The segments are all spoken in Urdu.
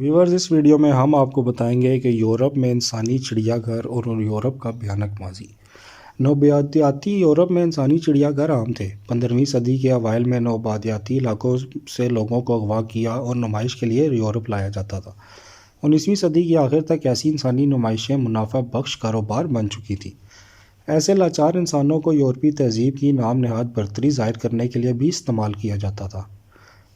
ویورز، اس ویڈیو میں ہم آپ کو بتائیں گے کہ یورپ میں انسانی چڑیا گھر اور یورپ کا بھیانک ماضی۔ نوآبادیاتی یورپ میں انسانی چڑیا گھر عام تھے۔ 15ویں صدی کے اوائل میں نوآبادیاتی علاقوں سے لوگوں کو اغوا کیا اور نمائش کے لیے یورپ لایا جاتا تھا۔ 19ویں صدی کے آخر تک ایسی انسانی نمائشیں منافع بخش کاروبار بن چکی تھیں۔ ایسے لاچار انسانوں کو یورپی تہذیب کی نام نہاد برتری ظاہر کرنے کے لیے بھی استعمال کیا جاتا تھا۔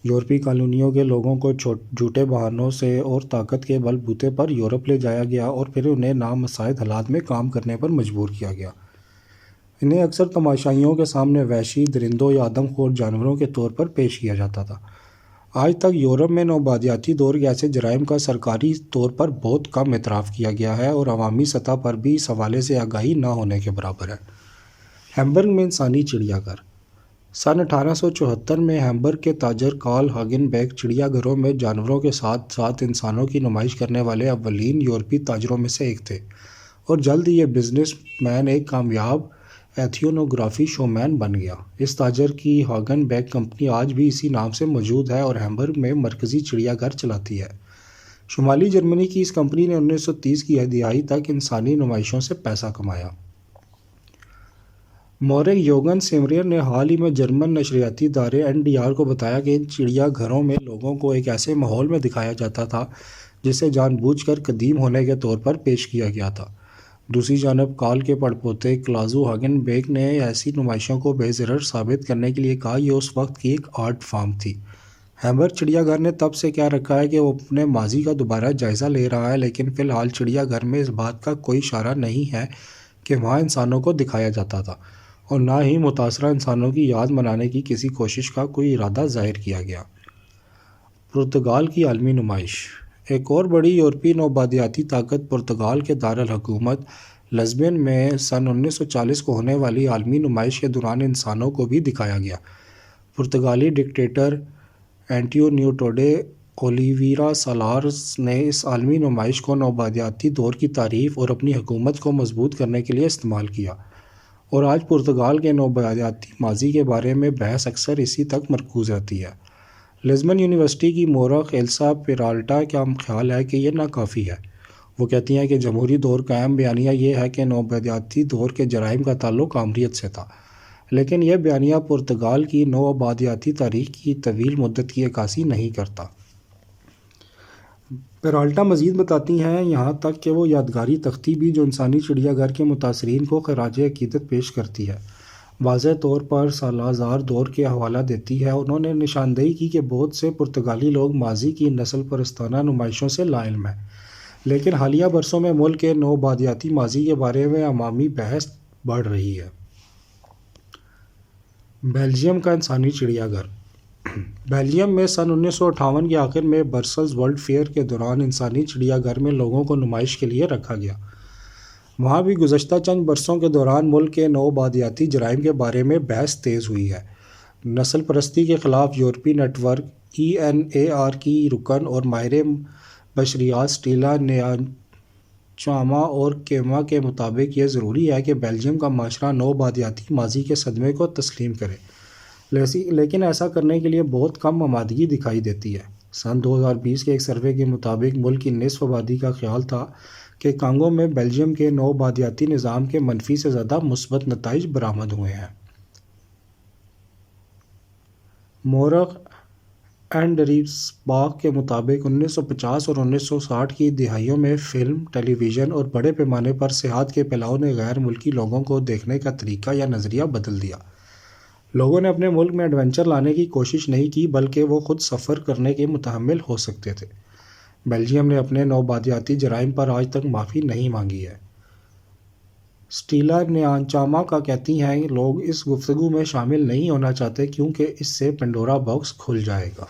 یورپی کالونیوں کے لوگوں کو جھوٹے بہانوں سے اور طاقت کے بل بوتے پر یورپ لے جایا گیا اور پھر انہیں نامساعد حالات میں کام کرنے پر مجبور کیا گیا۔ انہیں اکثر تماشائیوں کے سامنے وحشی درندوں یا آدم خور جانوروں کے طور پر پیش کیا جاتا تھا۔ آج تک یورپ میں نوآبادیاتی دور کے ایسے جرائم کا سرکاری طور پر بہت کم اعتراف کیا گیا ہے اور عوامی سطح پر بھی اس حوالے سے آگاہی نہ ہونے کے برابر ہے۔ ہیمبرگ میں انسانی چڑیا گھر۔ سن 1874 میں ہیمبرگ کے تاجر کارل ہاگن بیک چڑیا گھروں میں جانوروں کے ساتھ ساتھ انسانوں کی نمائش کرنے والے اولین یورپی تاجروں میں سے ایک تھے، اور جلد ہی یہ بزنس مین ایک کامیاب ایتھنوگرافی شو مین بن گیا۔ اس تاجر کی ہاگن بیک کمپنی آج بھی اسی نام سے موجود ہے اور ہیمبرگ میں مرکزی چڑیا گھر چلاتی ہے۔ شمالی جرمنی کی اس کمپنی نے 1930 کی دہائی تک انسانی نمائشوں سے پیسہ کمایا۔ مورگ یوگن سیمریر نے حال ہی میں جرمن نشریاتی ادارے NDR کو بتایا کہ ان چڑیا گھروں میں لوگوں کو ایک ایسے ماحول میں دکھایا جاتا تھا جسے جان بوجھ کر قدیم ہونے کے طور پر پیش کیا گیا تھا۔ دوسری جانب کارل کے پڑپوتے کلازو ہاگن بیک نے ایسی نمائشوں کو بے ضرر ثابت کرنے کے لیے کہا یہ اس وقت کی ایک آرٹ فارم تھی۔ ہیمبرگ چڑیا گھر نے تب سے کیا رکھا ہے کہ وہ اپنے ماضی کا دوبارہ جائزہ لے رہا ہے، لیکن فی الحال چڑیا گھر میں اس بات کا کوئی اشارہ نہیں ہے کہ وہاں انسانوں کو دکھایا جاتا تھا، اور نہ ہی متاثرہ انسانوں کی یاد منانے کی کسی کوشش کا کوئی ارادہ ظاہر کیا گیا۔ پرتگال کی عالمی نمائش۔ ایک اور بڑی یورپی نوآبادیاتی طاقت پرتگال کے دارالحکومت لزبن میں سن 1940 کو ہونے والی عالمی نمائش کے دوران انسانوں کو بھی دکھایا گیا۔ پرتگالی ڈکٹیٹر اینٹونیو ٹوڈے اولیویرا سالارز نے اس عالمی نمائش کو نوآبادیاتی دور کی تعریف اور اپنی حکومت کو مضبوط کرنے کے لیے استعمال کیا، اور آج پرتگال کے نوآبادیاتی ماضی کے بارے میں بحث اکثر اسی تک مرکوز رہتی ہے۔ لزبن یونیورسٹی کی مورخ ایلسا پیرالٹا کا خیال ہے کہ یہ ناکافی ہے۔ وہ کہتی ہیں کہ جمہوری دور کا اہم بیانیہ یہ ہے کہ نوآبادیاتی دور کے جرائم کا تعلق آمریت سے تھا، لیکن یہ بیانیہ پرتگال کی نوآبادیاتی تاریخ کی طویل مدت کی عکاسی نہیں کرتا۔ پیرالٹا مزید بتاتی ہیں یہاں تک کہ وہ یادگاری تختی بھی جو انسانی چڑیا گھر کے متاثرین کو خراج عقیدت پیش کرتی ہے، واضح طور پر سالازار دور کے حوالہ دیتی ہے۔ انہوں نے نشاندہی کی کہ بہت سے پرتگالی لوگ ماضی کی نسل پرستانہ نمائشوں سے لا علم ہیں، لیکن حالیہ برسوں میں ملک کے نوآبادیاتی ماضی کے بارے میں عوامی بحث بڑھ رہی ہے۔ بیلجیم کا انسانی چڑیا گھر۔ بیلجیم میں سن 1958 کے آخر میں برسلز ورلڈ فیئر کے دوران انسانی چڑیا گھر میں لوگوں کو نمائش کے لیے رکھا گیا۔ وہاں بھی گزشتہ چند برسوں کے دوران ملک کے نوآبادیاتی جرائم کے بارے میں بحث تیز ہوئی ہے۔ نسل پرستی کے خلاف یورپی نیٹ ورک ENAR کی رکن اور ماہر بشریات سٹیلا نیانچاما اور کیما کے مطابق یہ ضروری ہے کہ بیلجیم کا معاشرہ نوآبادیاتی ماضی کے صدمے کو تسلیم کرے، لیکن ایسا کرنے کے لیے بہت کم آمادگی دکھائی دیتی ہے۔ سن 2020 کے ایک سروے کے مطابق ملک کی نصف آبادی کا خیال تھا کہ کانگو میں بیلجیم کے نوآبادیاتی نظام کے منفی سے زیادہ مثبت نتائج برآمد ہوئے ہیں۔ مورخ اینڈریس باخ کے مطابق 1950 اور 1960 کی دہائیوں میں فلم، ٹیلی ویژن اور بڑے پیمانے پر سیاحت کے پھیلاؤ نے غیر ملکی لوگوں کو دیکھنے کا طریقہ یا نظریہ بدل دیا۔ لوگوں نے اپنے ملک میں ایڈونچر لانے کی کوشش نہیں کی، بلکہ وہ خود سفر کرنے کے متحمل ہو سکتے تھے۔ بیلجیم نے اپنے نوآبادیاتی جرائم پر آج تک معافی نہیں مانگی ہے۔ سٹیلا نیانچاما کا کہتی ہیں لوگ اس گفتگو میں شامل نہیں ہونا چاہتے کیونکہ اس سے پنڈورا باکس کھل جائے گا۔